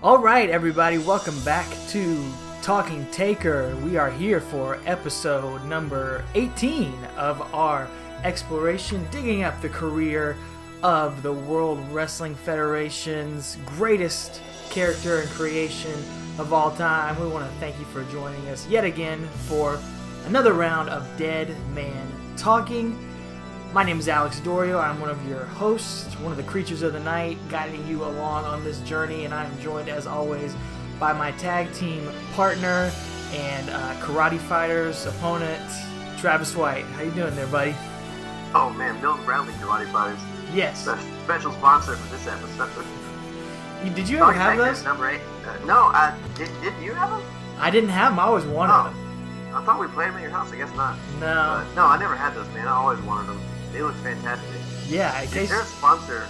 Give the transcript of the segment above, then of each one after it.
All right, everybody, welcome back to Talking Taker. We are here for episode number 18 of our exploration, digging up the career of the World Wrestling Federation's greatest character and creation of all time. We want to thank you for joining us yet again for another round of Dead Man Talking. My name is Alex Dorio. I'm one of your hosts, one of the creatures of the night, guiding you along on this journey, and I am joined, as always, by my tag team partner and karate fighters opponent, Travis White. How you doing there, buddy? Oh man, Milton Bradley Karate Fighters. Yes. The special sponsor for this episode. Did you ever have those? Number 8. No, did you have them? I didn't have them. I always wanted them. I thought we played them at your house. I guess not. No. No, I never had those, man. I always wanted them. They look fantastic. Yeah, in case... They're a sponsor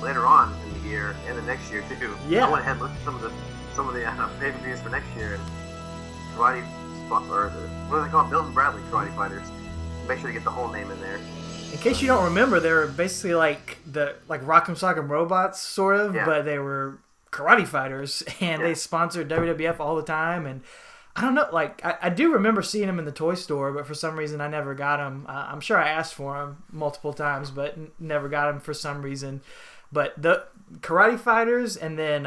later on in the year and the next year too. Yeah. I went ahead and looked at some of the pay-per-views for next year. And karate, what are they called? Milton Bradley Karate Fighters. Make sure to get the whole name in there. In case you don't remember, they were basically like Rock'em Sock'em Robots, sort of, but they were karate fighters, and they sponsored WWF all the time. And I don't know, like I do remember seeing them in the toy store, but for some reason I never got them. I'm sure I asked for them multiple times, but never got them for some reason. But the karate fighters and then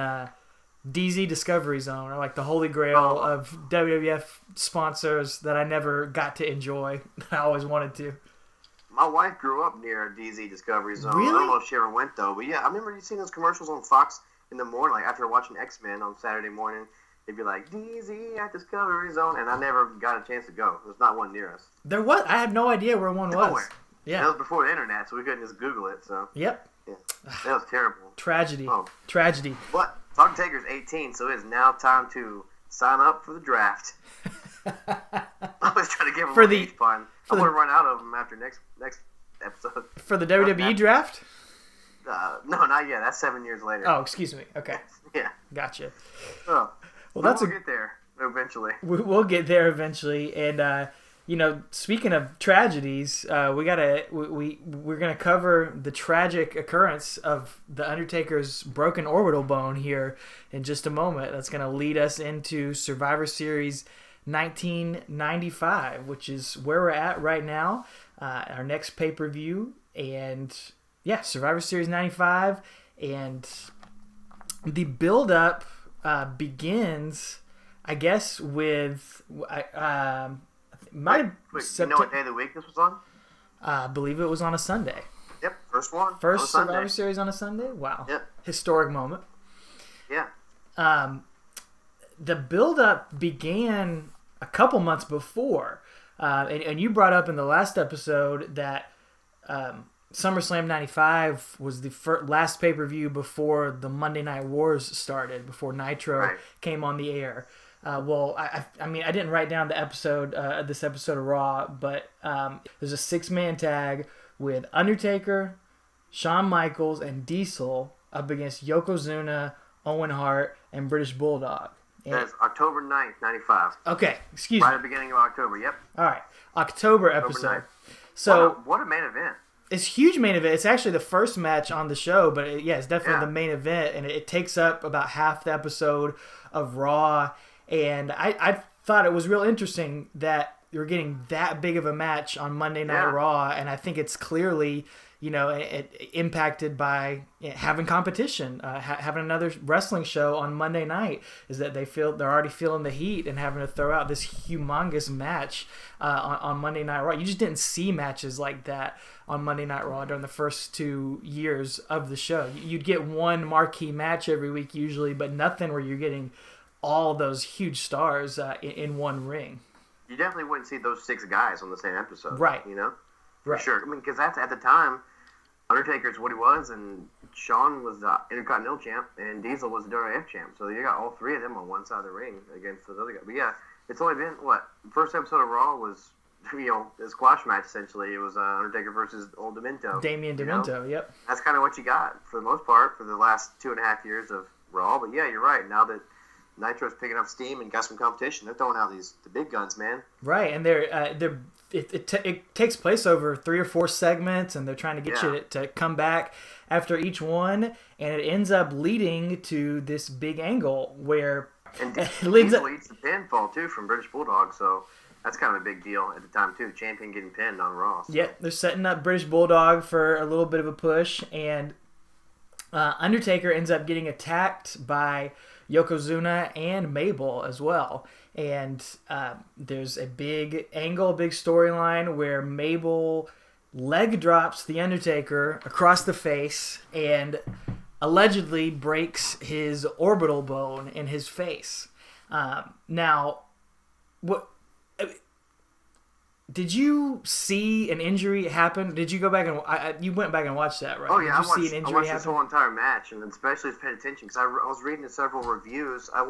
DZ Discovery Zone are like the holy grail of WWF sponsors that I never got to enjoy. I always wanted to. My wife grew up near DZ Discovery Zone. Really? I don't know if she ever went though, but yeah, I remember you seeing those commercials on Fox in the morning, like after watching X-Men on Saturday morning. They'd be like, DZ at Discovery Zone, and I never got a chance to go. There's not one near us. There was. I had no idea where one was. Nowhere. Yeah. That was before the internet, so we couldn't just Google it. So. Yep. Yeah. That was terrible. Tragedy. Oh. Tragedy. But Talking Taker's 18, so it is now time to sign up for the draft. I always try to give them a age pun. I'm going to run out of them after next episode. For the WWE draft? No, not yet. That's 7 years later. Oh, excuse me. Okay. Yeah. Gotcha. Oh. Well, we'll get there eventually. We'll get there eventually, and speaking of tragedies, we're gonna cover the tragic occurrence of the Undertaker's broken orbital bone here in just a moment. That's gonna lead us into Survivor Series 1995, which is where we're at right now. Our next pay-per-view, and Survivor Series 95, and the build-up begins, I guess, with you know what day of the week this was on? I believe it was on a Sunday. Yep, first one. First Survivor Series on a Sunday? Wow. Yep. Historic moment. Yeah. The build-up began a couple months before, and you brought up in the last episode that SummerSlam 95 was the last pay-per-view before the Monday Night Wars started, before Nitro came on the air. I mean, I didn't write down the episode, this episode of Raw, but there's a 6-man tag with Undertaker, Shawn Michaels, and Diesel up against Yokozuna, Owen Hart, and British Bulldog. That's October 9th, 95. Okay, excuse me. Right at the beginning of October, yep. All right, October episode. So what a main event. It's a huge main event. It's actually the first match on the show, but it's definitely the main event, and it takes up about half the episode of Raw. And I thought it was real interesting that you're getting that big of a match on Monday Night Raw, and I think it's clearly, impacted by having competition, having another wrestling show on Monday night. Is that they're already feeling the heat and having to throw out this humongous match on Monday Night Raw. You just didn't see matches like that on Monday Night Raw during the first 2 years of the show. You'd get one marquee match every week usually, but nothing where you're getting all those huge stars in one ring. You definitely wouldn't see those 6 guys on the same episode. Right. For sure. I mean, because that's at the time, Undertaker's what he was, and Shawn was the Intercontinental Champ, and Diesel was the WWF Champ. So you got all 3 of them on one side of the ring against those other guys. But yeah, it's only been, the first episode of Raw was, a squash match, essentially. It was Undertaker versus old Demento. Damien Demento, yep. That's kind of what you got, for the most part, for the last 2.5 years of Raw. But yeah, you're right. Now that Nitro's picking up steam and got some competition. They're throwing out the big guns, man. Right, and it takes place over 3 or 4 segments, and they're trying to get you to come back after each one, and it ends up leading to this big angle where and Diesel eats the pinfall too from British Bulldog, so that's kind of a big deal at the time too. The champion getting pinned on Raw. So. Yeah, they're setting up British Bulldog for a little bit of a push, and Undertaker ends up getting attacked by Yokozuna and Mabel as well. And there's a big angle, a big storyline where Mabel leg drops the Undertaker across the face and allegedly breaks his orbital bone in his face. Now, what? Did you see an injury happen? Did you go back and you went back and watched that, right? Oh yeah, Did you see an injury happen? This whole entire match, and especially paid attention because I was reading several reviews. I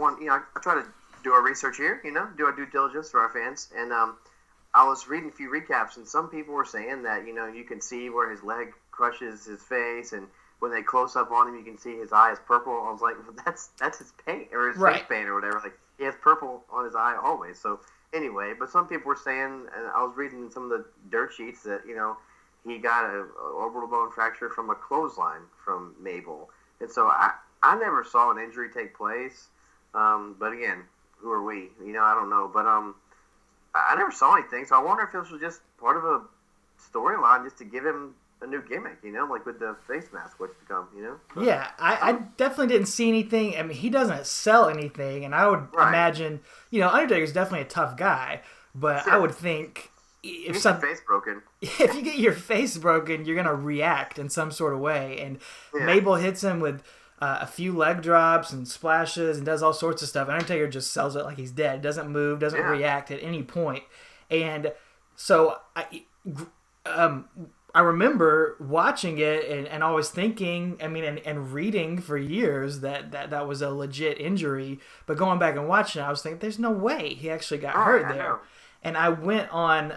try to do our research here, do our due diligence for our fans, and I was reading a few recaps, and some people were saying that you can see where his leg crushes his face, and when they close up on him, you can see his eye is purple. I was like, well, that's his paint or his face paint or whatever. Like he has purple on his eye always, so. Anyway, but some people were saying, and I was reading some of the dirt sheets that, he got an orbital bone fracture from a clothesline from Mabel. And so I never saw an injury take place. But again, who are we? I don't know. But I never saw anything. So I wonder if this was just part of a storyline just to give him a new gimmick, like with the face mask, what's to come, But, yeah, I definitely didn't see anything. I mean, he doesn't sell anything, and I would imagine, Undertaker's definitely a tough guy, but I would think if face broken, if you get your face broken, you're gonna react in some sort of way. And Mabel hits him with a few leg drops and splashes and does all sorts of stuff. Undertaker just sells it like he's dead. Doesn't move, doesn't react at any point. And so I remember watching it and always thinking, and reading for years that was a legit injury. But going back and watching it, I was thinking, there's no way he actually got hurt there. And I went on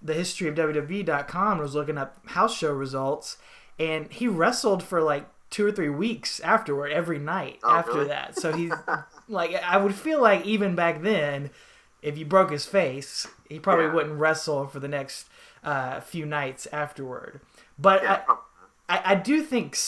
the history of WWE.com and was looking up house show results, and he wrestled for like 2 or 3 weeks afterward, every night after that. So he's like, I would feel like even back then, if you broke his face, he probably wouldn't wrestle for the next few nights afterward. But I do think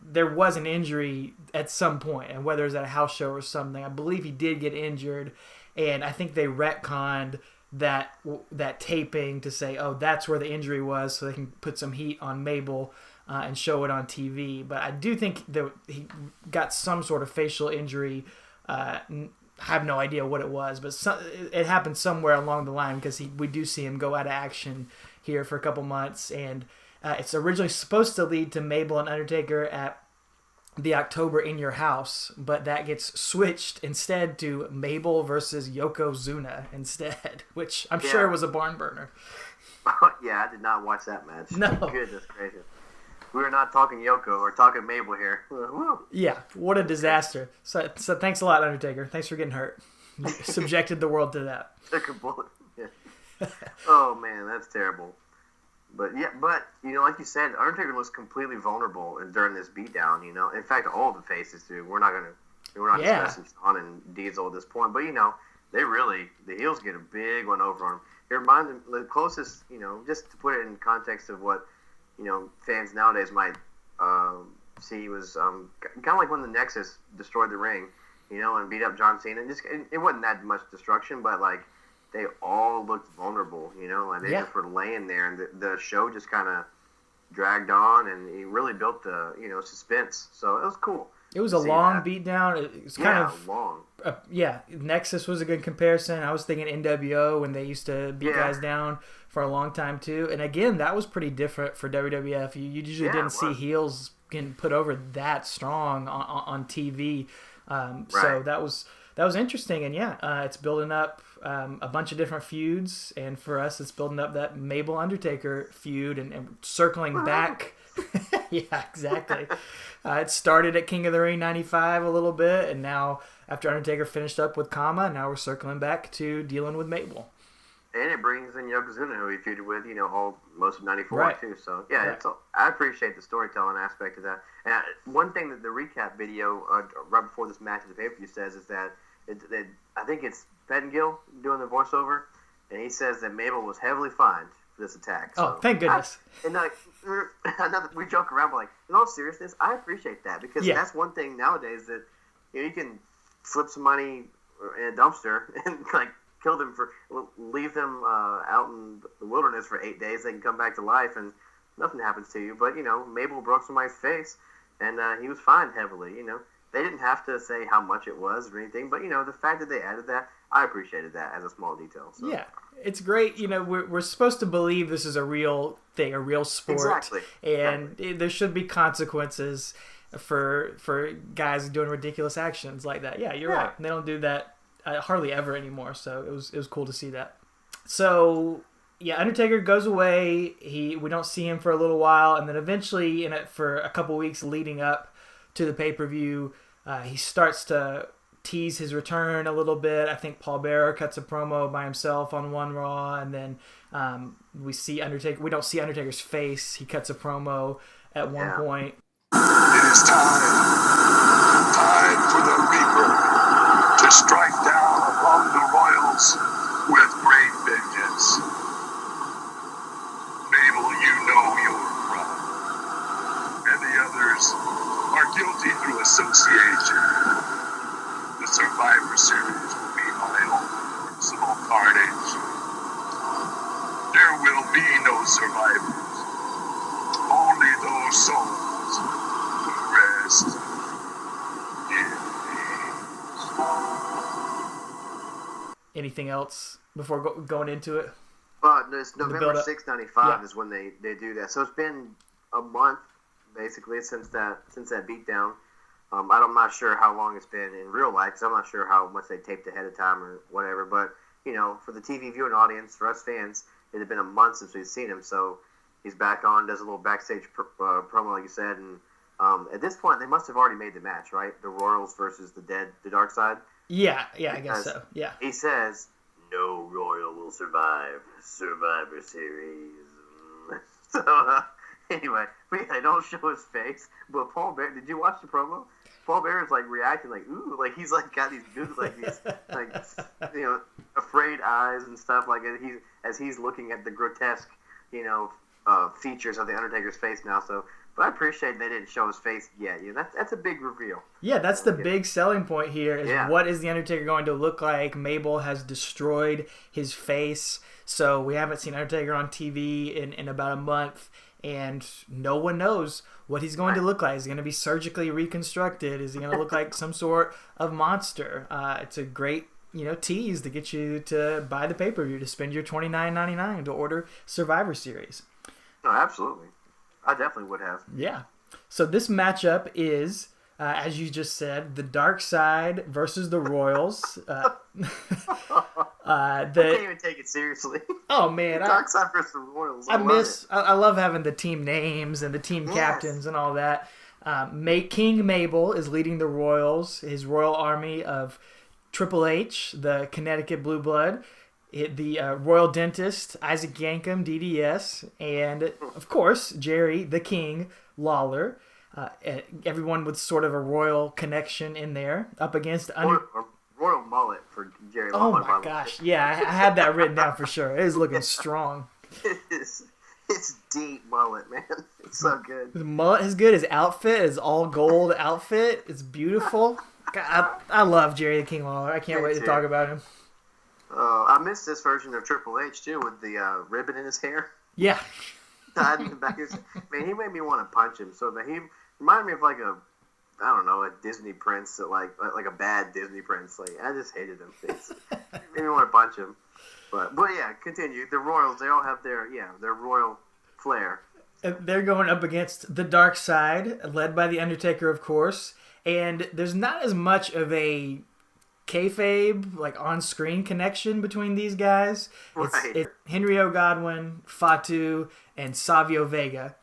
there was an injury at some point, and whether it was at a house show or something, I believe he did get injured, and I think they retconned that taping to say, oh, that's where the injury was, so they can put some heat on Mabel and show it on TV. But I do think that he got some sort of facial injury. I have no idea what it was, but it happened somewhere along the line, because we do see him go out of action here for a couple months, and it's originally supposed to lead to Mabel and Undertaker at the October In Your House, but that gets switched instead to Mabel versus Yokozuna instead, which I'm sure was a barn burner. Yeah, I did not watch that match. No. Goodness gracious. We're not talking Yoko, we're talking Mabel here. Yeah, what a disaster. So thanks a lot, Undertaker. Thanks for getting hurt. You subjected the world to that. Took a bullet. Yeah. Oh, man, that's terrible. But like you said, Undertaker was completely vulnerable during this beatdown. In fact, all the faces do. We're not discussing Shawn and Diesel at this point, but the heels get a big one over on him. It reminds me, the closest, just to put it in context of what fans nowadays might see, was kind of like when the Nexus destroyed the ring, and beat up John Cena. It wasn't that much destruction, but like, they all looked vulnerable, and they just were laying there, and the show just kind of dragged on, and he really built the, suspense. So it was cool. It was a long beatdown. It was kind of long. Nexus was a good comparison. I was thinking NWO when they used to beat guys down for a long time too. And again, that was pretty different for WWF. You usually didn't see heels getting put over that strong on TV. So that was interesting. And it's building up a bunch of different feuds. And for us, it's building up that Mabel Undertaker feud and circling back. Yeah, exactly. It started at King of the Ring 95 a little bit, and now after Undertaker finished up with Kama, now we're circling back to dealing with Mabel. And it brings in Yokozuna, who he feuded with, most of 94 too. So, I appreciate the storytelling aspect of that. And one thing that the recap video right before this match of the pay-per-view says is that I think it's Pettengill doing the voiceover, and he says that Mabel was heavily fined for this attack. So oh, thank goodness. We joke around, but like, in all seriousness, I appreciate that because that's one thing nowadays that you can flip some money in a dumpster and like kill them leave them out in the wilderness for 8 days. They can come back to life and nothing happens to you. But Mabel broke somebody's face, and he was fined heavily. They didn't have to say how much it was or anything, but the fact that they added that, I appreciated that as a small detail. So. Yeah, it's great. We're supposed to believe this is a real thing, a real sport, exactly. And there should be consequences for guys doing ridiculous actions like that. Yeah, you're right. They don't do that hardly ever anymore, so it was cool to see that. So yeah, Undertaker goes away. We don't see him for a little while, and then eventually, for a couple weeks leading up to the pay-per-view, he starts to tease his return a little bit. I think Paul Bearer cuts a promo by himself on one Raw, and then we see Undertaker. We don't see Undertaker's face. He cuts a promo at one point. It is time for the Reaper to strike down among the Royals with great vengeance. Mabel, you know your crime, and the others are guilty through association. The Survivor Series will be my own personal carnage. There will be no survivors, only those souls who rest in peace. Anything else before going into it? It's November 6th, 95 is when they do that. So it's been a month, basically, since that beatdown. I'm not sure how long it's been in real life, because I'm not sure how much they taped ahead of time or whatever. But, for the TV viewing audience, for us fans, it had been a month since we've seen him. So he's back on, does a little backstage promo, like you said. And at this point, they must have already made the match, right? The Royals versus the Dark Side. Yeah, I guess so. Yeah. He says, no Royal will survive Survivor Series. So, anyway, they don't show his face. But Paul Bearer, did you watch the promo? Paul Bearer is reacting ooh, he's got these good, these afraid eyes and stuff as he's looking at the grotesque, features of the Undertaker's face now. So, but I appreciate they didn't show his face yet. That's a big reveal. Yeah, that's the big selling point here. Is what is the Undertaker going to look like? Mabel has destroyed his face, so we haven't seen Undertaker on TV in about a month. And no one knows what he's going to look like. Is he going to be surgically reconstructed? Is he going to look like some sort of monster? It's a great, tease to get you to buy the pay-per-view, to spend your $29.99 to order Survivor Series. No, absolutely. I definitely would have. Yeah. So this matchup is, as you just said, the Dark Side versus the Royals. I can't even take it seriously. Oh man, Dark Side versus the Royals. I love having the team names and the team captains and all that. King Mabel is leading the Royals, his royal army of Triple H, the Connecticut Blue Blood, the Royal Dentist, Isaac Yankem, DDS, and of course Jerry the King Lawler. Everyone with sort of a royal connection in there, up against royal mullet for Jerry Lawler. Oh my gosh, yeah, I had that written down for sure. It is looking strong. It's deep mullet, man. It's so good. His mullet is good. His outfit is all gold outfit. It's beautiful. God, I love Jerry the King Lawler. I can't wait to talk about him. I missed this version of Triple H too, with the ribbon in his hair. Yeah. Tied in the back of his, man, he made me want to punch him. So he reminded me of a Disney prince, like a bad Disney prince. I just hated him. It made me want to punch him. But yeah, continue. The Royals, they all have their royal flair. They're going up against the Dark Side, led by the Undertaker, of course. And there's not as much of a kayfabe, on-screen connection between these guys. Right. It's Henry O. Godwin, Fatu, and Savio Vega.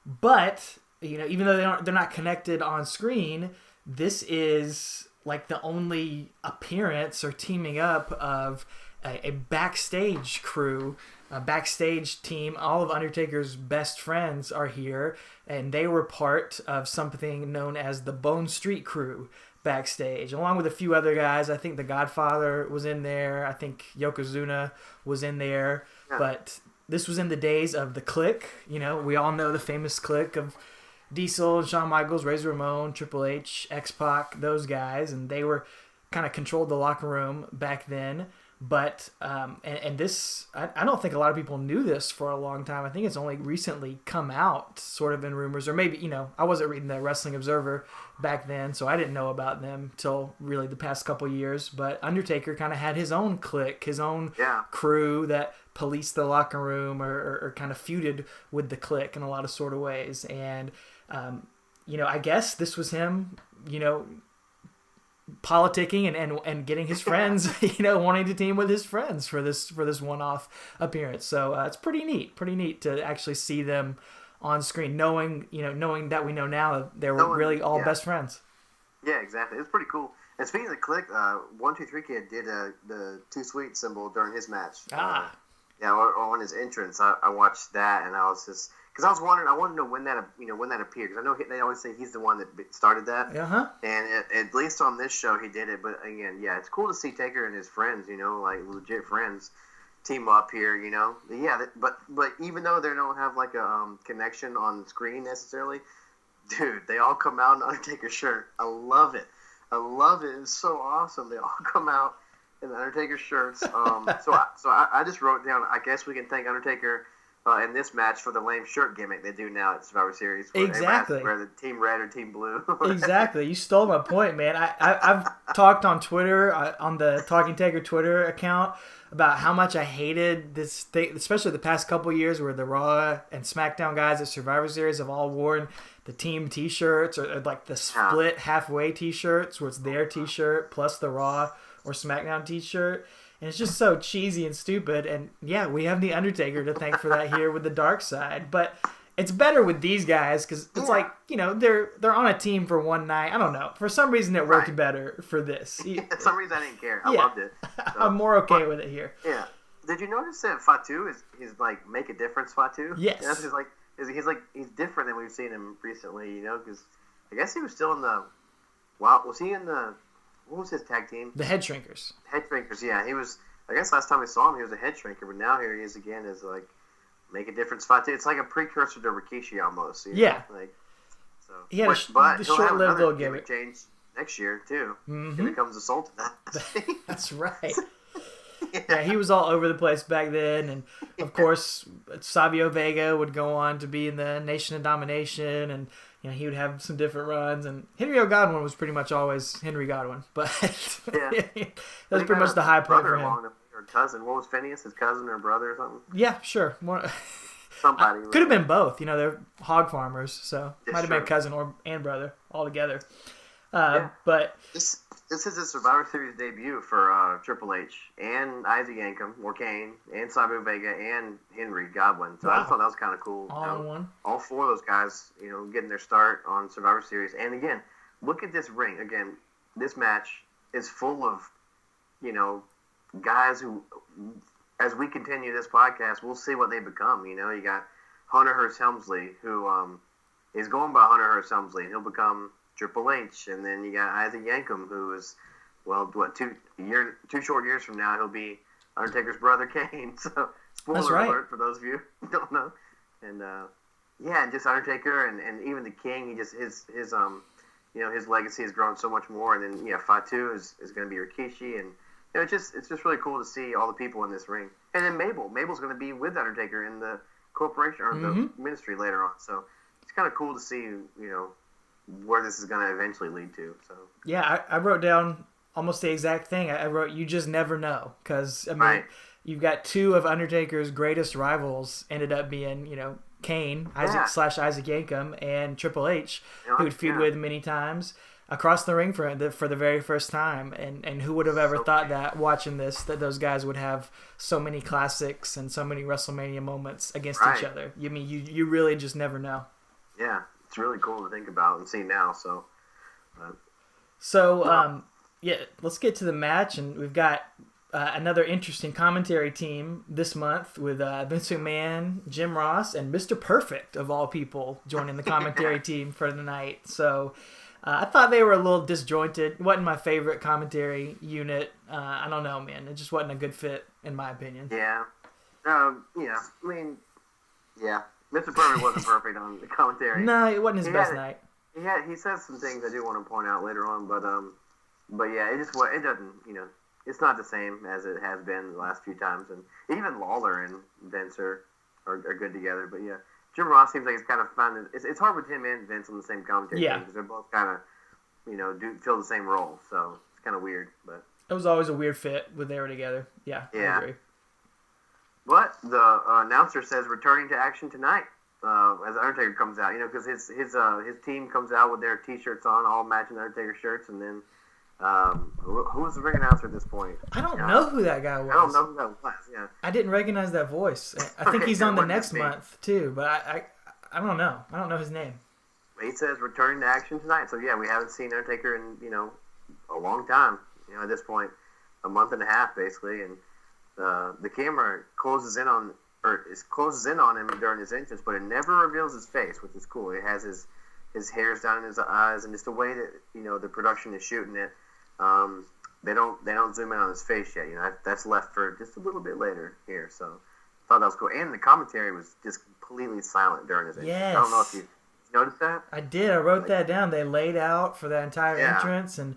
But even though they're not connected on screen, this is the only appearance or teaming up of a backstage crew, a backstage team. All of Undertaker's best friends are here, and they were part of something known as the Bone Street Crew backstage, along with a few other guys. I think the Godfather was in there. I think Yokozuna was in there. Yeah. But this was in the days of the Clique. You know, we all know the famous Clique of Diesel and Shawn Michaels, Razor Ramon, Triple H, X-Pac, those guys, and they were kind of controlled the locker room back then. But and this, I don't think a lot of people knew this for a long time. I think it's only recently come out, sort of in rumors, or maybe, you know, I wasn't reading the Wrestling Observer back then, so I didn't know about them till really the past couple years. But Undertaker kind of had his own clique, his own crew that policed the locker room or kind of feuded with the clique in a lot of sort of ways. And you know, I guess this was him, you know, politicking and getting his friends, you know, wanting to team with his friends for this one-off appearance. So it's pretty neat to actually see them on screen, knowing that we know now they were really all best friends. Yeah, exactly. It's pretty cool. And speaking of the Clique, 123 Kid did the Too Sweet symbol during his match. Or on his entrance. I watched that, and I was just, because I was wondering, I wanted to know when that appeared, because I know they always say he's the one that started that. And at least on this show he did it. But again, yeah, it's cool to see Taker and his friends, you know, like legit friends, team up here, you know. Yeah, but even though they don't have like a connection on screen necessarily, dude, they all come out in Undertaker's shirt. I love it. It's so awesome. They all come out in the Undertaker shirts. So I just wrote down, I guess we can thank Undertaker in this match for the lame shirt gimmick they do now at Survivor Series. Exactly. Where the Team Red or Team Blue. Exactly. You stole my point, man. I've talked on Twitter, on the Talking Taker Twitter account, about how much I hated this thing, especially the past couple years where the Raw and SmackDown guys at Survivor Series have all worn the team T-shirts or like the split halfway T-shirts where it's their T-shirt plus the Raw or SmackDown T-shirt. And it's just so cheesy and stupid. And yeah, we have the Undertaker to thank for that here with the Dark Side. But it's better with these guys because it's like, you know, they're on a team for one night. I don't know. For some reason, it worked better for this. For some reason, I didn't care. I loved it. So. I'm more okay with it here. Yeah. Did you notice that Fatu is like make a difference? Fatu. Yes. That's just like he's different than we've seen him recently. You know, because I guess he was still in the. Wow, was he in the? What was his tag team? The Head Shrinkers. Head Shrinkers, yeah. He was, I guess last time I saw him, he was a Head Shrinker, but now here he is again as, like, make a difference fight. It's like a precursor to Rikishi almost. You know? Like, so. He had a short-lived little gimmick change next year, too. He becomes a Sultan. That's right. Yeah, he was all over the place back then, and of course, Savio Vega would go on to be in the Nation of Domination, and you know he would have some different runs. And Henry O'Godwin was pretty much always Henry Godwin, but that was pretty much the high point for him. Or cousin, what was Phineas? His cousin or brother or something? Yeah, sure. Somebody could have been both. You know, they're hog farmers, so might have been cousin and brother all together. But this is a Survivor Series debut for Triple H and Isaac Yankem, or Kane, and Sabu Vega, and Henry Godwin. So I just thought that was kind of cool. All in one. All four of those guys, you know, getting their start on Survivor Series. And again, look at this ring. Again, this match is full of, you know, guys who, as we continue this podcast, we'll see what they become. You know, you got Hunter Hearst Helmsley, who is going by Hunter Hearst Helmsley, and he'll become Triple H, and then you got Isaac Yankem, who is, well, what, 2 short years from now, he'll be Undertaker's brother Kane. So, spoiler alert for those of you who don't know. And and just Undertaker and even the King, he just his you know, his legacy has grown so much more. And then Fatu is going to be Rikishi, and you know, it's just really cool to see all the people in this ring. And then Mabel's going to be with Undertaker in the corporation or the ministry later on. So it's kind of cool to see, you know, where this is going to eventually lead to. So yeah, I wrote down almost the exact thing. I wrote, you just never know, because I mean, you've got two of Undertaker's greatest rivals ended up being, you know, Kane, Isaac Yankem, and Triple H, who would feud with many times across the ring for the very first time. And who would have ever thought that watching this, that those guys would have so many classics and so many WrestleMania moments against each other. You mean you really just never know. Yeah. It's really cool to think about and see now. Let's get to the match, and we've got another interesting commentary team this month with Vince McMahon, Jim Ross, and Mr. Perfect of all people joining the commentary team for the night. So I thought they were a little disjointed. Wasn't my favorite commentary unit. I don't know, man. It just wasn't a good fit, in my opinion. Yeah. Yeah. I mean, yeah. Mr. Perfect wasn't perfect on the commentary. No, it wasn't his best night. He says some things I do want to point out later on, but yeah, it doesn't, it's not the same as it has been the last few times, and even Lawler and Vince are good together. But yeah, Jim Ross seems like he's kind of fun. It's hard with him and Vince on the same commentary team because they're both kind of, fill the same role, so it's kind of weird. But it was always a weird fit when they were together. Yeah. I agree. But the announcer says returning to action tonight as Undertaker comes out. Because his team comes out with their T-shirts on, all matching Undertaker shirts, and then who was the ring announcer at this point? I don't know who that guy was. I don't know who that was. Yeah, I didn't recognize that voice. I think he's on the next month too, but I don't know. I don't know his name. He says returning to action tonight. So yeah, we haven't seen Undertaker in a long time. At this point, a month and a half basically, and the camera closes in on him during his entrance, but it never reveals his face, which is cool. It has his hairs down in his eyes, and just the way that the production is shooting it. They don't zoom in on his face yet. That's left for just a little bit later here. So I thought that was cool. And the commentary was just completely silent during his entrance. Yes. I don't know if you noticed that. I did. I wrote that down. They laid out for that entire entrance, and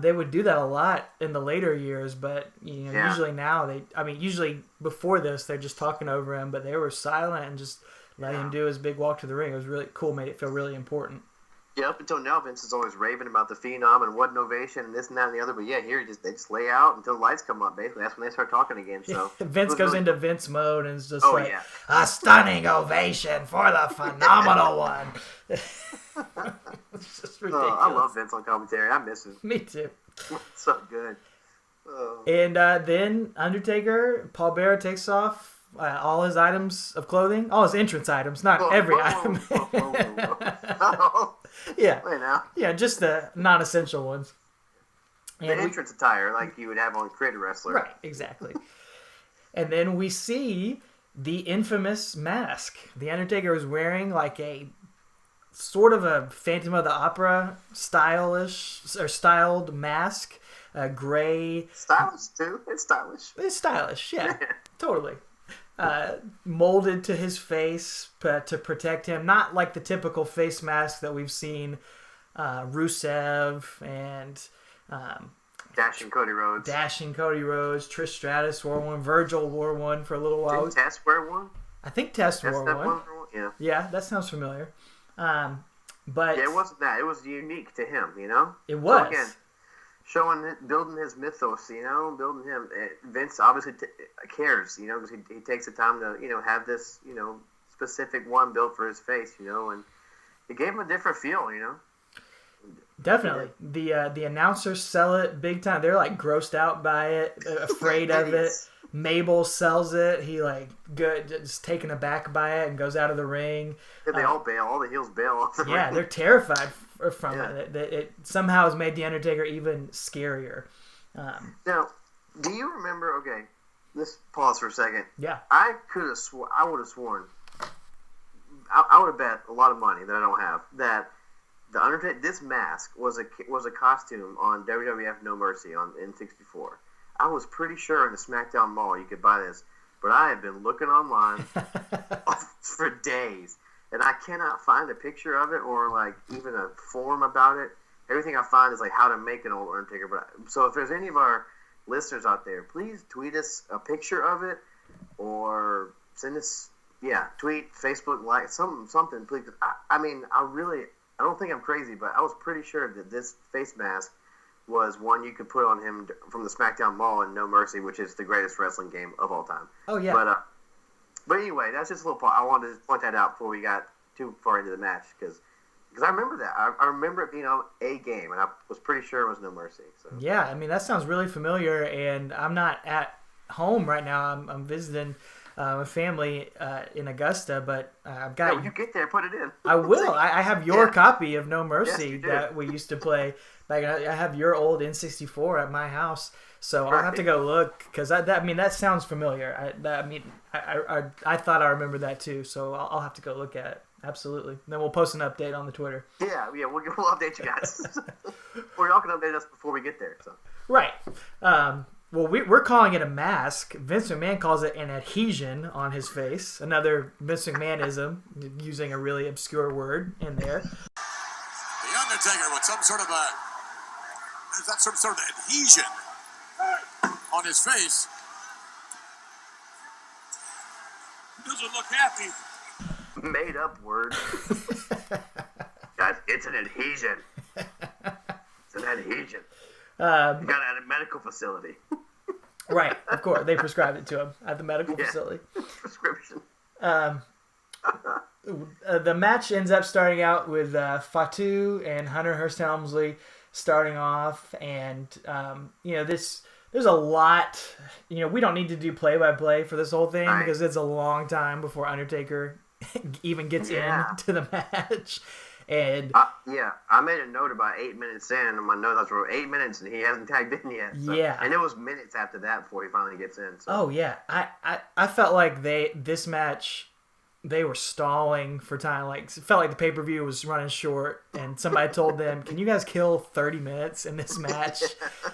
they would do that a lot in the later years. But usually now usually before this they're just talking over him, but they were silent and just letting him do his big walk to the ring. It was really cool. Made it feel really important. Yeah, up until now, Vince is always raving about the Phenom and what innovation and this and that and the other. But yeah, here they just lay out until the lights come up. Basically, that's when they start talking again. So Vince goes into Vince mode and is just a stunning ovation for the phenomenal one. It's just ridiculous. I love Vince on commentary. I miss him. Me too. So good. And then Undertaker, Paul Bearer takes off all his items of clothing, all his entrance items, not every item. Yeah. Wait now. Yeah, just the non-essential ones. The entrance attire, like you would have on Creative Wrestler. Right, exactly. And then we see the infamous mask. The Undertaker is wearing like a sort of a Phantom of the Opera styled mask, gray. Stylish too. It's stylish. It's stylish, yeah, totally. Molded to his face to protect him, not like the typical face mask that we've seen Rusev and Dashing Cody Rhodes, Trish Stratus wore one, Virgil wore one for a little while. Didn't Test wear one? I think Test wore one. Yeah, that sounds familiar. But yeah, it wasn't that. It was unique to him, It was. So again, building his mythos, building him. Vince obviously cares, because he takes the time to, have this, specific one built for his face, and it gave him a different feel, Definitely. The announcers sell it big time. They're like grossed out by it, afraid of it. Mabel sells it. He just taken aback by it and goes out of the ring. Yeah, they all bail. All the heels bail. Yeah, they're terrified from it. It somehow has made the Undertaker even scarier. Now, do you remember? Okay, let's pause for a second. Yeah, I would have sworn. I would have bet a lot of money that I don't have that the Undertaker. This mask was a costume on WWF No Mercy on N64. I was pretty sure in the SmackDown Mall you could buy this, but I have been looking online for days, and I cannot find a picture of it or like even a forum about it. Everything I find is like how to make an old Undertaker. So if there's any of our listeners out there, please tweet us a picture of it or send us tweet, Facebook, like something. Please, I don't think I'm crazy, but I was pretty sure that this face mask was one you could put on him from the SmackDown Mall in No Mercy, which is the greatest wrestling game of all time. Oh, yeah. But anyway, that's just a little part. I wanted to point that out before we got too far into the match, because I remember that. I remember it being on a game, and I was pretty sure it was No Mercy. So. Yeah, I mean, that sounds really familiar, and I'm not at home right now. I'm visiting a family in Augusta, but I've got... when you get there, put it in. I will. I have your copy of No Mercy that we used to play. Like, I have your old N64 at my house, so I'll have to go look, because that sounds familiar. I thought I remembered that too, so I'll have to go look at it. Absolutely. Then we'll post an update on the Twitter. Yeah, we'll update you guys. Or y'all can update us before we get there. So. Right. Well, we're calling it a mask. Vince McMahon calls it an adhesion on his face. Another Vince McMahonism, using a really obscure word in there. The Undertaker with some sort of adhesion on his face. Doesn't look happy. Made up word. Guys, it's an adhesion. It's an adhesion. You got it at a medical facility. Right, of course. They prescribed it to him at the medical facility. Prescription. The match ends up starting out with Fatu and Hunter Hearst Helmsley starting off. And, there's a lot. We don't need to do play-by-play for this whole thing because it's a long time before Undertaker even gets into the match. And I made a note about 8 minutes in. On my notes, I wrote 8 minutes, and he hasn't tagged in yet. So. Yeah, and it was minutes after that before he finally gets in. So. Oh yeah, I felt like this match, they were stalling for time. Like it felt like the pay-per-view was running short, and somebody told them, "Can you guys kill 30 minutes in this match?"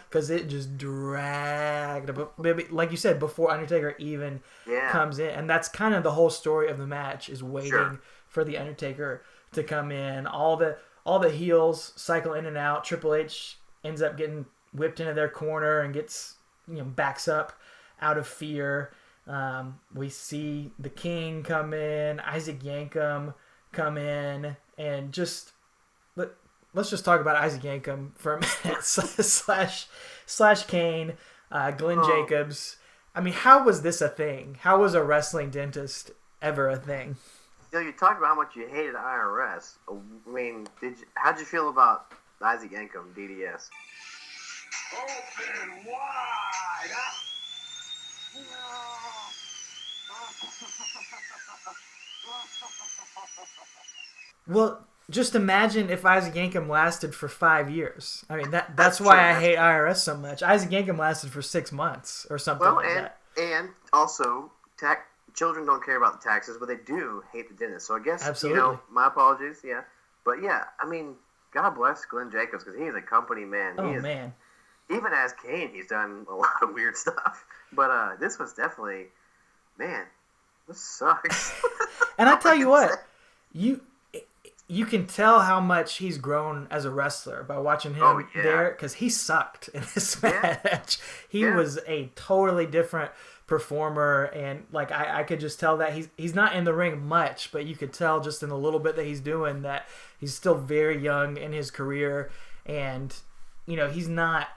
Because it just dragged. Maybe, like you said, before Undertaker even comes in, and that's kind of the whole story of the match is waiting for the Undertaker to come in. All the heels cycle in and out. Triple H ends up getting whipped into their corner and gets backs up out of fear. We see the King come in, Isaac Yankem come in, and let's just talk about Isaac Yankem for a minute. slash Kane, Glenn Jacobs. I mean, how was this a thing? How was a wrestling dentist ever a thing? You talked about how much you hated IRS. I mean, how'd you feel about Isaac Yankem, DDS? Open wide. Well, just imagine if Isaac Yankem lasted for 5 years. I mean, that's why I hate IRS so much. Isaac Yankem lasted for 6 months or something like that. And also, children don't care about the taxes, but they do hate the dentist. So I guess, absolutely. My apologies, yeah. But yeah, I mean, God bless Glenn Jacobs because he's a company man. Man. Even as Kane, he's done a lot of weird stuff. But this was definitely, man, this sucks. And I tell you what, you can tell how much he's grown as a wrestler by watching him there because he sucked in this match. He was a totally different performer, and like I could just tell that he's not in the ring much, but you could tell just in the little bit that he's doing that he's still very young in his career, and he's not.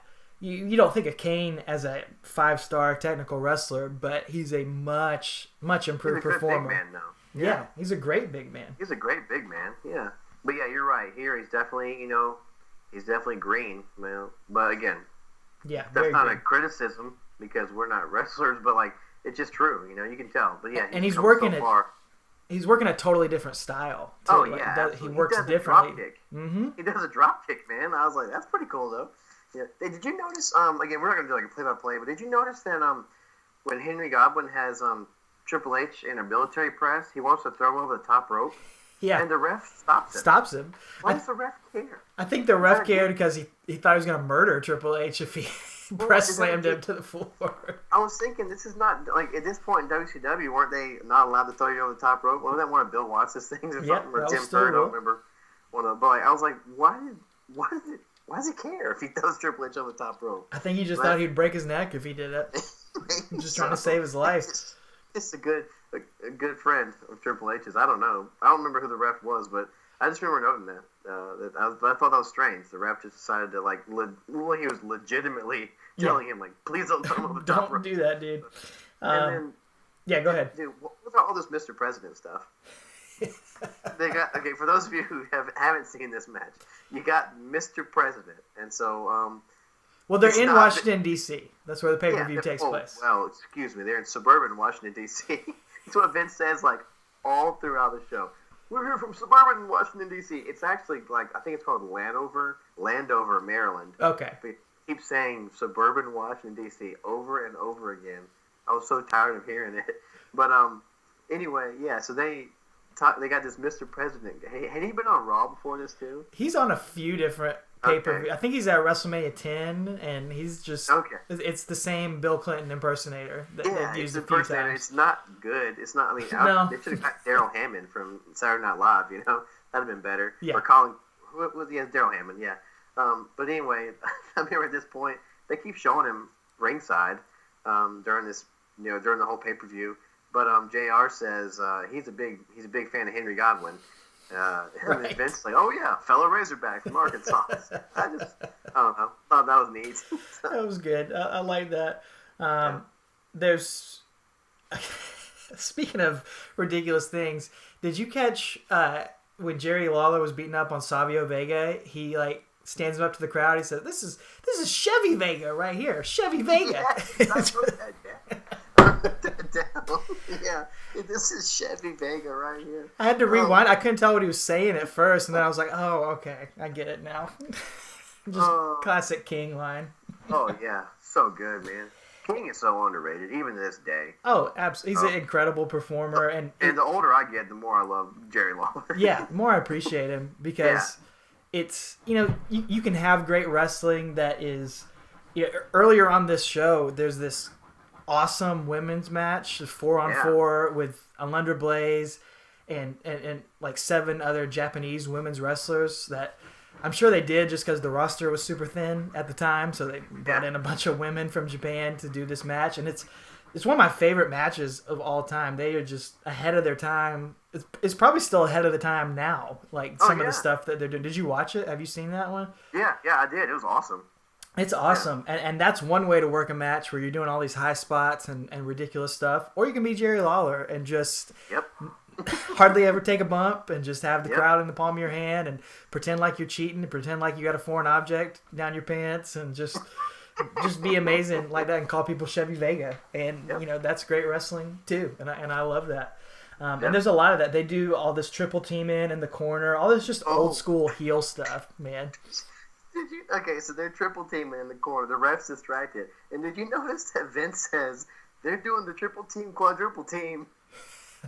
You don't think of Kane as a 5-star technical wrestler, but he's a much improved performer. Big man now. Yeah, he's a great big man. He's a great big man. Yeah, but yeah, you're right. Here, he's definitely he's definitely green. But again, that's not a criticism because we're not wrestlers, but like it's just true. You can tell. But yeah, and he's working He's working a totally different style. Too. Oh yeah, he works differently. He does a drop kick, man. I was like, that's pretty cool though. Yeah. Hey, did you notice? Again, we're not gonna do like a play-by-play, but did you notice that when Henry Godwin has Triple H in a military press, he wants to throw him over the top rope. Yeah. And the ref stops him. Why does the ref care? I think the ref cared because he thought he was gonna murder Triple H if he press slammed him to the floor. I was thinking this is not like at this point in WCW, weren't they not allowed to throw you over the top rope? Wasn't that one of Bill Watts' things or something? Or Tim Furr, I don't remember. But I was like, why does he care if he throws Triple H over the top rope? I think he just thought he'd break his neck if he did it. Just trying to save his life. Just a good friend of Triple H's. I don't know. I don't remember who the ref was, but I just remember noting that. I thought that was strange. The ref just decided to he was legitimately telling him please don't throw him over the top rope. Don't do that, dude. And then, go ahead. Dude, what about all this Mr. President stuff? They got for those of you who haven't seen this match, you got Mr. President, and so well, they're in Washington D.C. That's where the pay-per-view takes place. Well, excuse me, they're in suburban Washington D.C. That's what Vince says all throughout the show. We're here from suburban Washington D.C. It's actually I think it's called Landover, Maryland. Okay. But he keeps saying suburban Washington D.C. over and over again. I was so tired of hearing it, but anyway, yeah. So they got this Mr. President. Had he been on Raw before this too? He's on a few different pay-per-view. I think he's at WrestleMania 10, and he's just it's the same Bill Clinton impersonator that they've used a few times. It's not good. It's not. I mean, No. they should have got Daryl Hammond from Saturday Night Live. You know, that'd have been better. Yeah. Or Colin. Who was Daryl Hammond? Yeah. But anyway, I mean, at this point, they keep showing him ringside during this, during the whole pay-per-view. But JR says he's a big fan of Henry Godwin. And Vince's like, oh yeah, fellow Razorback from Arkansas. I don't know, thought that was neat. That was good. I like that. There's speaking of ridiculous things, did you catch when Jerry Lawler was beating up on Savio Vega? He stands up to the crowd. He said, "This is Chevy Vega right here, Chevy Vega." Yeah, this is Chevy Vega right here. I had to rewind. I couldn't tell what he was saying at first, and then I was like, "Oh, okay, I get it now." Just classic King line. Oh yeah, so good, man. King is so underrated, even to this day. Oh, absolutely. He's an incredible performer, and the older I get, the more I love Jerry Lawler. Yeah, the more I appreciate him because it's you can have great wrestling that is. Earlier on this show, there's this awesome women's match, 4-on-4 with Alundra Blaze and like 7 other Japanese women's wrestlers that I'm sure they did just because the roster was super thin at the time, so they brought in a bunch of women from Japan to do this match, and it's one of my favorite matches of all time. They are just ahead of their time. It's probably still ahead of the time now, like some of the stuff that they're doing. Did you watch it? Have you seen that one? Yeah, I did. It was awesome. It's awesome, and that's one way to work a match where you're doing all these high spots and ridiculous stuff. Or you can be Jerry Lawler and just hardly ever take a bump and just have the crowd in the palm of your hand and pretend like you're cheating and pretend like you got a foreign object down your pants and just be amazing like that and call people Chevy Vega. And, that's great wrestling too, and I love that. And there's a lot of that. They do all this triple team in the corner, all this just old school heel stuff, man. Okay, so they're triple teaming in the corner. The ref's distracted. And did you notice that Vince says they're doing the triple team, quadruple team?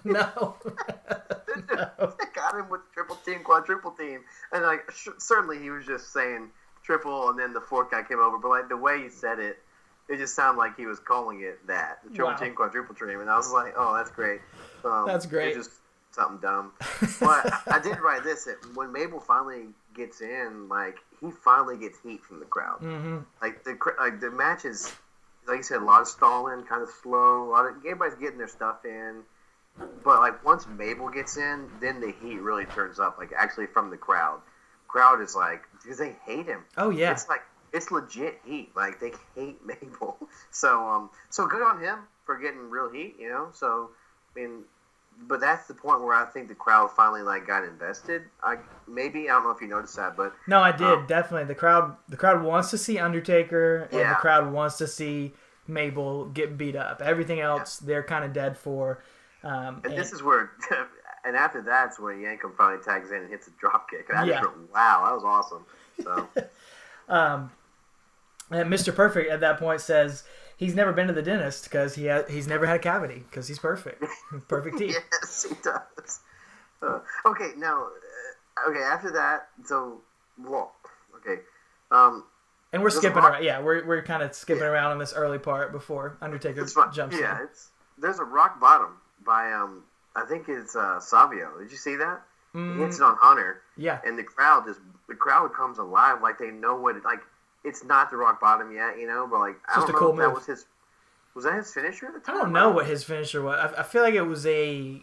No. They got him with triple team, quadruple team. And certainly he was just saying triple and then the fourth guy came over. But the way he said it, it just sounded like he was calling it that. The triple team, quadruple team. And I was like, oh, that's great. That's great. Just something dumb. But I did write this. When Mabel finally gets in, he finally gets heat from the crowd. Mm-hmm. The match is, like you said, a lot of stalling, kind of slow. Everybody's getting their stuff in. But once Mabel gets in, then the heat really turns up. Actually from the crowd. Crowd is because they hate him. Oh yeah. It's legit heat. They hate Mabel. So good on him for getting real heat. So I mean. But that's the point where I think the crowd finally got invested. I don't know if you noticed that, but no, I did definitely. The crowd wants to see Undertaker, and the crowd wants to see Mabel get beat up. Everything else, they're kind of dead for. And this is where, and after that's when Yankum finally tags in and hits a drop kick. And I just went, wow, that was awesome. So, and Mr. Perfect at that point says. He's never been to the dentist because he's never had a cavity because he's perfect. Perfect teeth. Yes, he does. Okay, now, after that, and we're skipping around. Yeah, we're kind of skipping around on this early part before Undertaker jumps in. Yeah, there's a rock bottom by, I think it's Savio. Did you see that? He hits it on Hunter. Yeah. And the crowd comes alive they know what it, it's not the rock bottom yet, but I don't know if that was his. Was that his finisher at the time? I don't know what his finisher was. I feel like it was a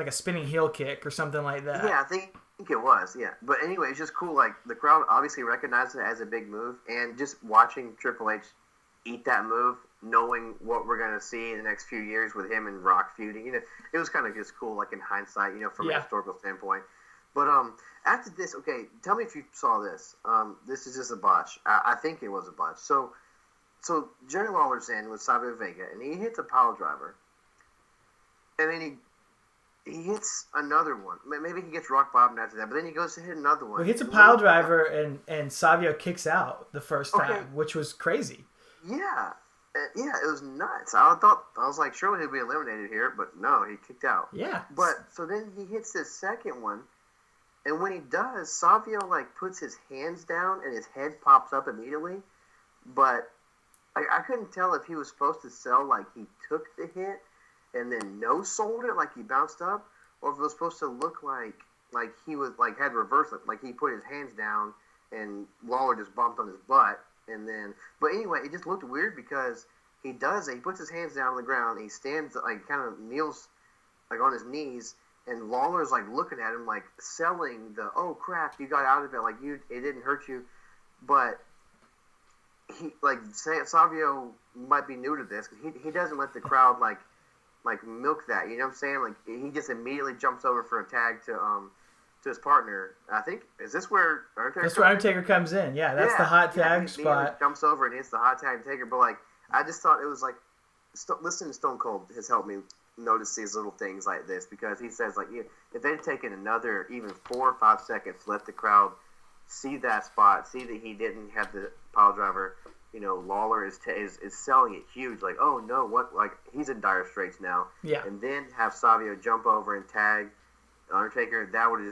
spinning heel kick or something like that. Yeah, I think it was. Yeah, but anyway, it's just cool. The crowd obviously recognized it as a big move, and just watching Triple H eat that move, knowing what we're gonna see in the next few years with him and Rock feuding, it was kind of just cool. In hindsight, from a historical standpoint. But after this, okay, tell me if you saw this. This is just a botch. I think it was a botch. So Jerry Lawler's in with Savio Vega, and he hits a pile driver. And then he hits another one. Maybe he gets rock bottom after that, but then he goes to hit another one. Well, he hits a pile driver, and Savio kicks out the first time, which was crazy. Yeah. Yeah, it was nuts. I was like, surely he'll be eliminated here, but no, he kicked out. Yeah. But so then he hits this second one, and when he does, Savio like puts his hands down and his head pops up immediately. But I couldn't tell if he was supposed to sell like he took the hit and then no sold it, like he bounced up, or if it was supposed to look like he was like had reversed it, like he put his hands down and Lawler just bumped on his butt. And then, but anyway, it just looked weird because he does it. He puts his hands down on the ground. He stands, like, kind of kneels, like, on his knees. And Lawler's, like, looking at him, like, selling the, oh, crap, you got out of it. Like, it didn't hurt you. But he, like, Savio might be new to this. Because he doesn't let the crowd, like, milk that. You know what I'm saying? Like, he just immediately jumps over for a tag to his partner. I think, is this where Undertaker comes in? Yeah, that's the hot tag spot. He jumps over and hits the hot tag Taker. But like, I just thought it was like, listening to Stone Cold has helped me notice these little things like this, because he says like, if they'd taken another even 4 or 5 seconds to let the crowd see that spot, see that he didn't have the pile driver, Lawler is selling it huge. Like, oh no, what? Like, he's in dire straits now. Yeah. And then have Savio jump over and tag Undertaker,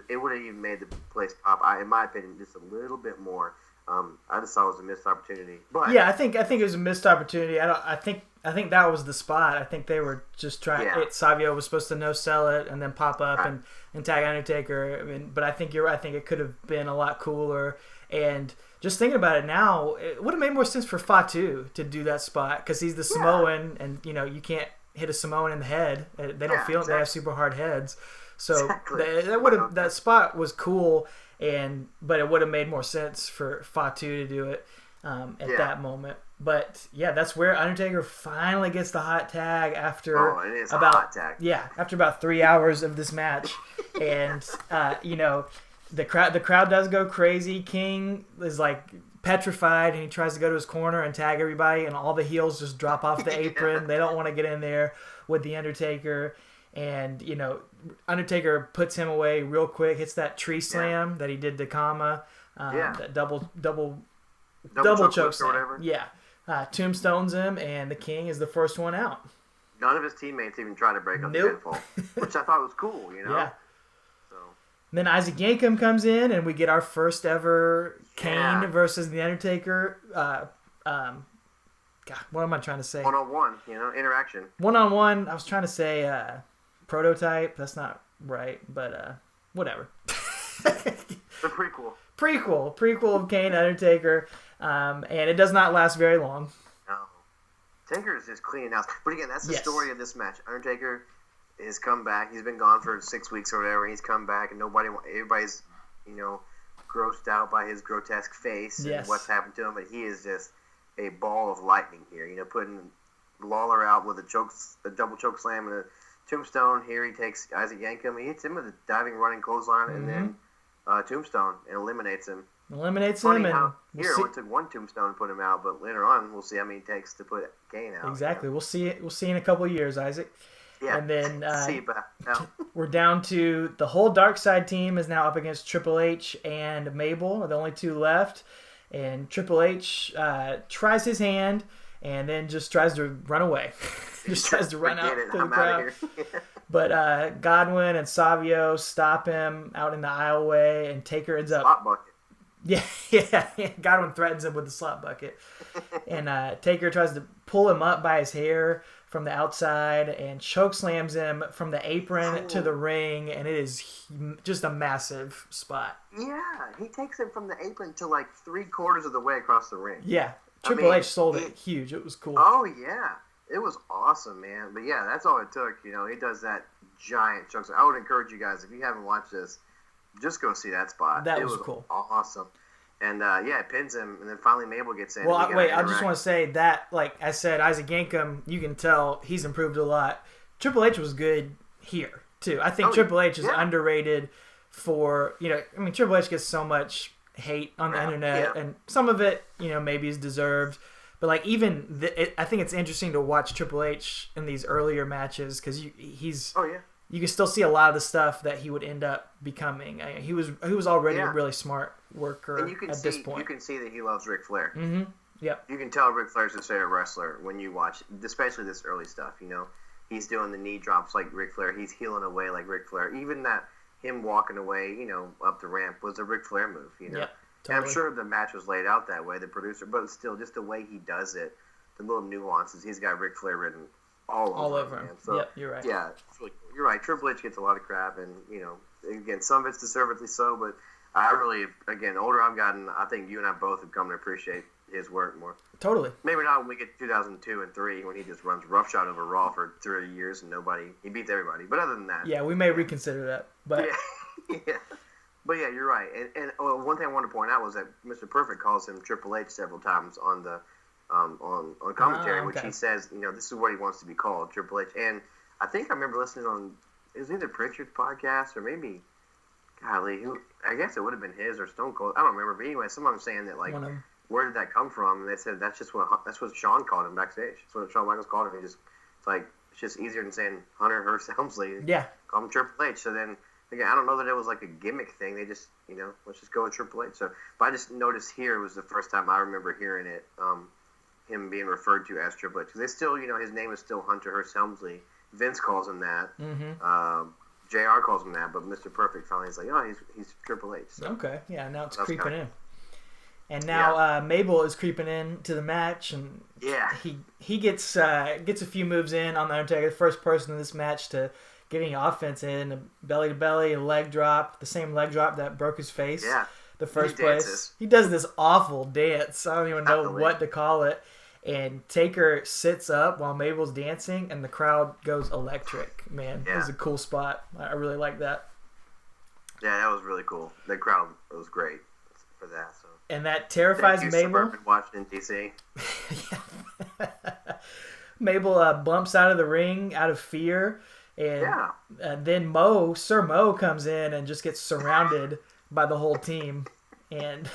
it would have even made the place pop. In my opinion, just a little bit more. I just thought it was a missed opportunity. But yeah, I think it was a missed opportunity. I think that was the spot. I think they were just trying. Yeah. Savio was supposed to no sell it and then pop up and tag Undertaker. I mean, but I think you're right. I think it could have been a lot cooler. And just thinking about it now, it would have made more sense for Fatu to do that spot, because he's the Samoan, and you can't hit a Samoan in the head. They don't feel it. They have super hard heads. So that spot was cool, but it would have made more sense for Fatu to do it at that moment. But yeah, that's where Undertaker finally gets the hot tag after after about 3 hours of this match, and the crowd does go crazy. King is like petrified, and he tries to go to his corner and tag everybody, and all the heels just drop off the apron. They don't want to get in there with the Undertaker. And, Undertaker puts him away real quick, hits that tree slam that he did to Kama, that double choke slam. Or whatever. Yeah. Tombstones him, and the King is the first one out. None of his teammates even tried to break up the pinfall, which I thought was cool, Yeah. So. And then Isaac Yankem comes in, and we get our first ever Kane versus the Undertaker. God, what am I trying to say? 1-on-1, interaction. 1-on-1. I was trying to say prototype. That's not right, but whatever. The prequel of Kane Undertaker, and it does not last very long. No, Taker is just cleaning house. But again, that's the story of this match. Undertaker has come back. He's been gone for 6 weeks or whatever. He's come back, and everybody's grossed out by his grotesque face and what's happened to him. But he is just a ball of lightning here. Putting Lawler out with a double choke slam and a tombstone. Here he takes Isaac Yankem. He hits him with a diving running clothesline, and then tombstone, and eliminates him. It took one tombstone to put him out, but later on we'll see how many it takes to put Kane out. Exactly. We'll see in a couple of years, Isaac. Yeah. And then see you back. No. We're down to the whole Dark Side team is now up against Triple H and Mabel, are the only two left. And Triple H tries his hand and then just tries to run away. Just tries to run out to the crowd. But Godwin and Savio stop him out in the aisleway, and Taker ends up... Slot bucket. Yeah. Godwin threatens him with the slot bucket. And Taker tries to pull him up by his hair from the outside and choke slams him from the apron to the ring, and it is just a massive spot. Yeah, he takes him from the apron to like 3/4 of the way across the ring. Yeah, Triple H sold it huge. It was cool. Oh yeah, it was awesome, man. But yeah, that's all it took. He does that giant choke. I would encourage you guys, if you haven't watched this, just go see that spot. That was cool. Awesome. And it pins him, and then finally Mabel gets in. Well, I just want to say that, like I said, Isaac Yankem, you can tell he's improved a lot. Triple H was good here too. I think Triple H is underrated for Triple H gets so much hate on the internet, and some of it maybe is deserved. But like I think it's interesting to watch Triple H in these earlier matches, because he's you can still see a lot of the stuff that he would end up becoming. He was already a really smart worker and at this point. You can see that he loves Ric Flair. Mm-hmm. Yep. You can tell Ric Flair's a favorite wrestler when you watch, especially this early stuff. He's doing the knee drops like Ric Flair. He's heeling away like Ric Flair. Even that him walking away, up the ramp was a Ric Flair move. Yep, And totally. I'm sure the match was laid out that way, the producer, but still, just the way he does it, the little nuances. He's got Ric Flair written all over him. Man. So, yep, you're right. Yeah, it's really cool. You're right. Triple H gets a lot of crap, and again, some of it's deservedly so. But I really, again, the older I've gotten, I think you and I both have come to appreciate his work more. Totally. Maybe not when we get to 2002 and 3 when he just runs roughshod over Raw for 30 years and he beats everybody. But other than that, yeah, we may reconsider that. But yeah. But yeah, you're right. And one thing I want to point out was that Mr. Perfect calls him Triple H several times on the on commentary, which he says, this is what he wants to be called, Triple H. And I think I remember listening on, it was either Pritchard's podcast or maybe, I guess it would have been his or Stone Cold. I don't remember. But anyway, someone was saying that, like, where did that come from? And they said that's what Shawn called him backstage. That's what Shawn Michaels called him. It's just easier than saying Hunter Hearst Helmsley. Yeah. Call him Triple H. So then, again, I don't know that it was like a gimmick thing. They just, let's just go with Triple H. So, but I just noticed here was the first time I remember hearing it, him being referred to as Triple H. Because they still, his name is still Hunter Hearst Helmsley. Vince calls him that. Mm-hmm. JR calls him that, but Mr. Perfect finally is like, he's Triple H. So. Okay, yeah, now it's creeping in. And now Mabel is creeping in to the match, and he gets a few moves in on the Undertaker, the first person in this match to get any offense in, a belly to belly, a leg drop, the same leg drop that broke his face. Yeah, the first place. He does this awful dance. I don't even know what to call it. And Taker sits up while Mabel's dancing, and the crowd goes electric. Man, it was a cool spot. I really like that. Yeah, that was really cool. The crowd was great for that. So. And that terrifies Mabel. Suburban Washington, D.C. Mabel bumps out of the ring out of fear. And then Sir Mo comes in and just gets surrounded by the whole team. And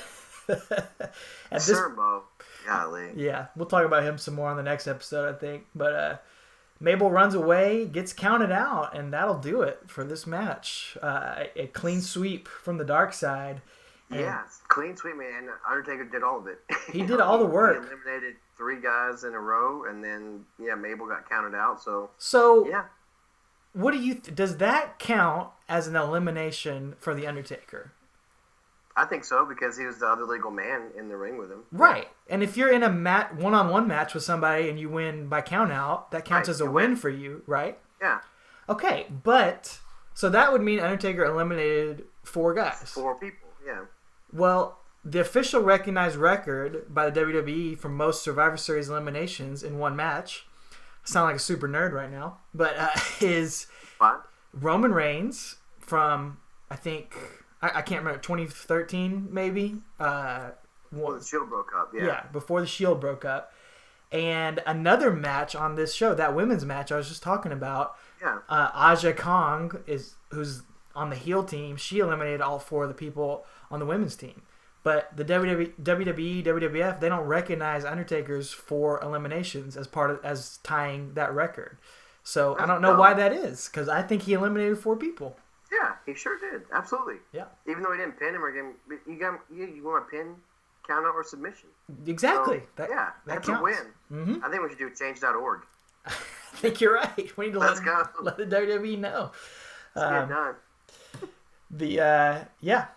Sir Mo. Golly. Yeah, we'll talk about him some more on the next episode, I think. But Mabel runs away, gets counted out, and that'll do it for this match. A clean sweep from the dark side. Yeah, clean sweep, man. Undertaker did all of it. He did all the work. He eliminated 3 guys in a row, and then, Mabel got counted out. So yeah. What do you does that count as an elimination for the Undertaker? I think so, because he was the other legal man in the ring with him. Right. And if you're in a one-on-one match with somebody and you win by count-out, that counts as a win for you, right? Yeah. Okay, but so that would mean Undertaker eliminated 4 guys. 4 people, yeah. Well, the official recognized record by the WWE for most Survivor Series eliminations in one match, I sound like a super nerd right now, but is Roman Reigns from, I think... I can't remember, 2013 maybe? Before the Shield broke up, yeah. Yeah, before the Shield broke up. And another match on this show, that women's match I was just talking about, Aja Kong, who's on the heel team, she eliminated all 4 of the people on the women's team. But the WWE, WWF, they don't recognize Undertaker's 4 eliminations as tying that record. So I don't know why that is, because I think he eliminated 4 people. Yeah, he sure did. Absolutely. Yeah. Even though he didn't pin him or give him, you want a pin, count out, or submission. Exactly. So, that's counts. a win. Mm-hmm. I think we should do change.org. I think you're right. We need to let the WWE know. Let's get done.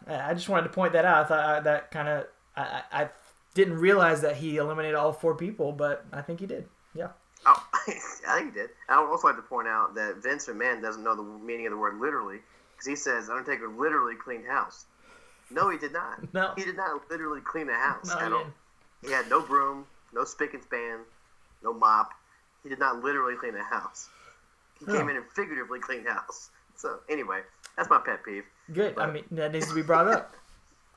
I just wanted to point that out. I thought that kind of, I didn't realize that he eliminated all 4 people, but I think he did. Yeah. Oh, I think he did. I would also like to point out that Vince McMahon doesn't know the meaning of the word literally, because he says Undertaker literally cleaned house. No, he did not. No. He did not literally clean the house at all. He had no broom, no spick and span, no mop. He did not literally clean the house. He came in and figuratively cleaned house. So, anyway, that's my pet peeve. Good. But, that needs to be brought up.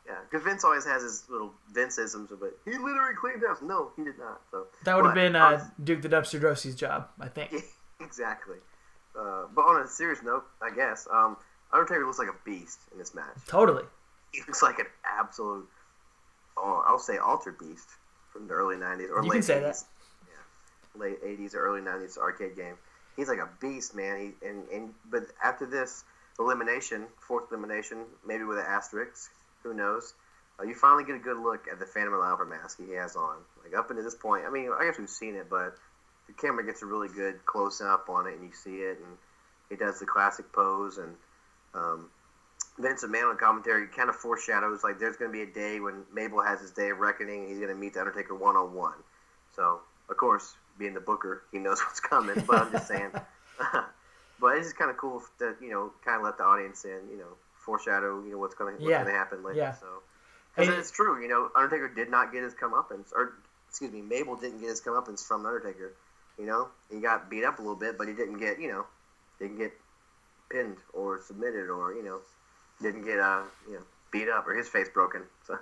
Yeah, because Vince always has his little Vince-isms, but he literally cleaned house. No, he did not. So that would have been Duke the Dumpster Drosy's job, I think. Exactly. But on a serious note, I guess, Undertaker looks like a beast in this match. Totally. He looks like an absolute, I'll say altered beast from the early 90s. Or you late can say 80s. that. Yeah, late 80s or early 90s arcade game. He's like a beast, man. But after this elimination, 4th elimination, maybe with an asterisk, who knows? you finally get a good look at the Phantom of the Opera mask he has on. Like, up until this point, I mean, I guess we've seen it, but the camera gets a really good close-up on it, and you see it, and he does the classic pose, and Vince McMahon on commentary kind of foreshadows, like, there's going to be a day when Mabel has his day of reckoning, and he's going to meet The Undertaker one-on-one. So, of course, being the booker, he knows what's coming, but I'm just saying. But it's just kind of cool to, kind of let the audience in, foreshadow, what's going to happen later. Yeah. So, because it's true, Undertaker did not get his comeuppance, or, excuse me, Mabel didn't get his comeuppance from The Undertaker. He got beat up a little bit, but he didn't get, didn't get pinned or submitted or, didn't get, beat up or his face broken. So.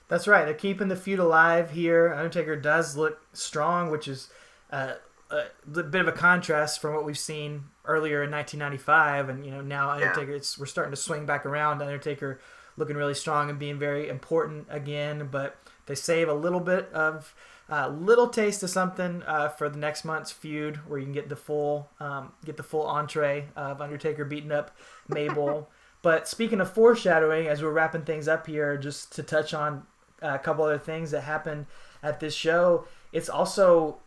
That's right. They're keeping the feud alive here. Undertaker does look strong, which is a bit of a contrast from what we've seen earlier in 1995. And, now Undertaker, we're starting to swing back around. Undertaker looking really strong and being very important again. But they save a little bit of little taste of something for the next month's feud, where you can get the full entree of Undertaker beating up Mabel. But speaking of foreshadowing, as we're wrapping things up here, just to touch on a couple other things that happened at this show, it's also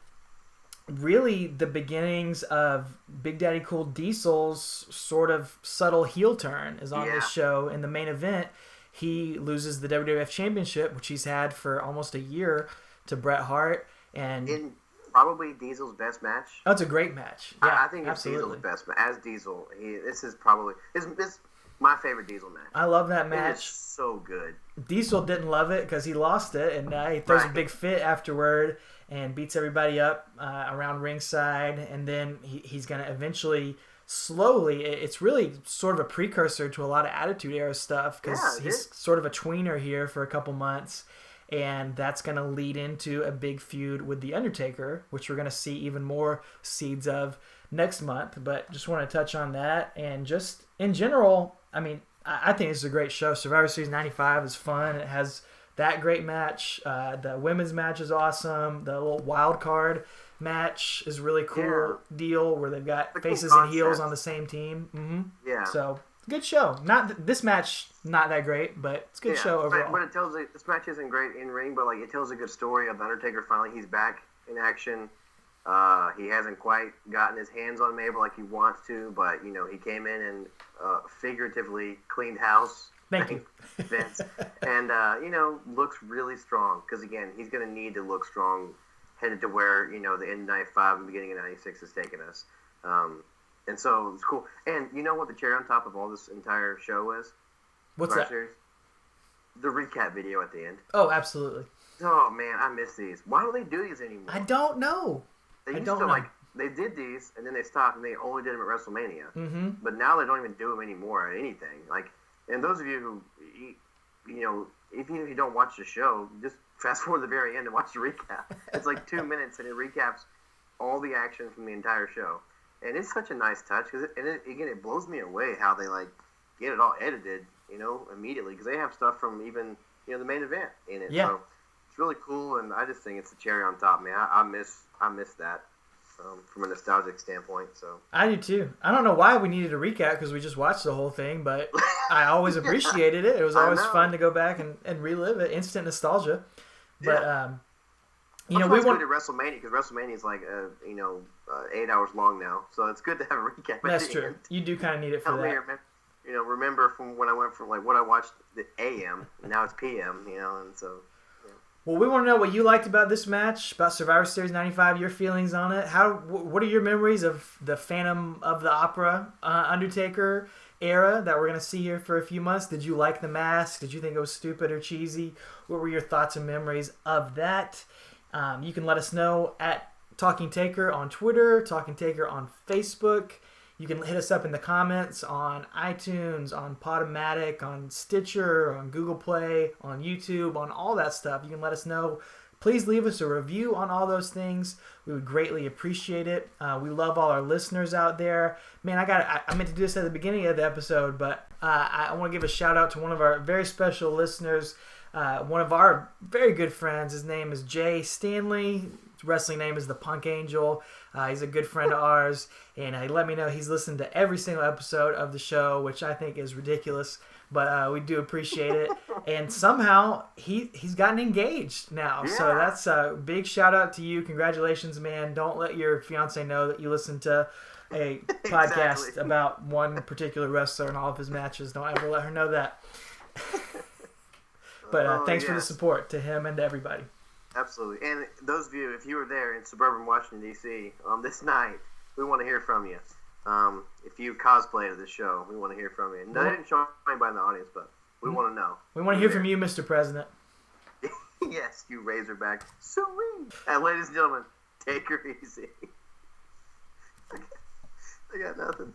really the beginnings of Big Daddy Cool Diesel's sort of subtle heel turn is on this show. In the main event, he loses the WWF Championship, which he's had for almost a year, to Bret Hart. And in probably Diesel's best match. Oh, it's a great match. Yeah, I think it's Diesel's best match. As Diesel, this is probably this my favorite Diesel match. I love that match. It is so good. Diesel didn't love it because he lost it, and he throws a big fit afterward and beats everybody up around ringside. And then he's going to eventually, slowly, it's really sort of a precursor to a lot of Attitude Era stuff, because he's sort of a tweener here for a couple months. And that's going to lead into a big feud with The Undertaker, which we're going to see even more seeds of next month. But just want to touch on that. And just in general, I mean, I think this is a great show. Survivor Series 95 is fun. It has that great match. The women's match is awesome. The little wild card match is really cool deal where they've got faces and heels on the same team. Mm-hmm. Yeah. So, good show. This match, not that great, but it's a good show overall. But it tells this match isn't great in ring, but it tells a good story of the Undertaker. Finally, he's back in action. He hasn't quite gotten his hands on Mabel like he wants to, but he came in and figuratively cleaned house. Thank you, Vince, and looks really strong, because again, he's going to need to look strong headed to where the end of '95 and beginning of '96 is taking us. And so it's cool. And you know what the cherry on top of all this entire show is? What's that? Series? The recap video at the end. Oh, absolutely. Oh man, I miss these. Why don't they do these anymore? I don't know. They used to they did these and then they stopped and they only did them at WrestleMania. Mm-hmm. But now they don't even do them anymore at anything. And those of you who, even if you don't watch the show, just fast forward to the very end and watch the recap. It's like 2 minutes and it recaps all the action from the entire show. And it's such a nice touch, it blows me away how they get it all edited, immediately, because they have stuff from even the main event in it. Yeah. So it's really cool, and I just think it's the cherry on top, man. I miss that from a nostalgic standpoint. So I do too. I don't know why we needed a recap, because we just watched the whole thing, but I always appreciated it. It was always fun to go back and relive it. Instant nostalgia. But we want to WrestleMania, because WrestleMania is 8 hours long now, so it's good to have a recap. That's true. You do kind of need it for that. Remember from when I went from what I watched the AM, and now it's PM, and so. Yeah. Well, we want to know what you liked about this match, about Survivor Series '95, your feelings on it. What are your memories of the Phantom of the Opera Undertaker era that we're going to see here for a few months? Did you like the mask? Did you think it was stupid or cheesy? What were your thoughts and memories of that? You can let us know at Talking Taker on Twitter, Talking Taker on Facebook. You can hit us up in the comments on iTunes, on Podomatic, on Stitcher, on Google Play, on YouTube, on all that stuff. You can let us know. Please leave us a review on all those things. We would greatly appreciate it. We love all our listeners out there. Man, I meant to do this at the beginning of the episode, but I want to give a shout out to one of our very special listeners, one of our very good friends. His name is Jay Stanley. His wrestling name is the Punk Angel. He's a good friend of ours, and he let me know he's listened to every single episode of the show, which I think is ridiculous, but we do appreciate it. And somehow he's gotten engaged now, so that's a big shout out to you. Congratulations, man. Don't let your fiance know that you listen to a podcast about one particular wrestler and all of his matches. Don't ever let her know that. But thanks for the support to him and to everybody. Absolutely. And those of you, if you were there in suburban Washington, D.C. on this night, we want to hear from you. If you cosplayed at the show, we want to hear from you. No, they didn't show anybody in the audience, but we want to know. We want to hear from you, Mr. President. Yes, you Razorback. Sweet. And ladies and gentlemen, take her easy. I got nothing.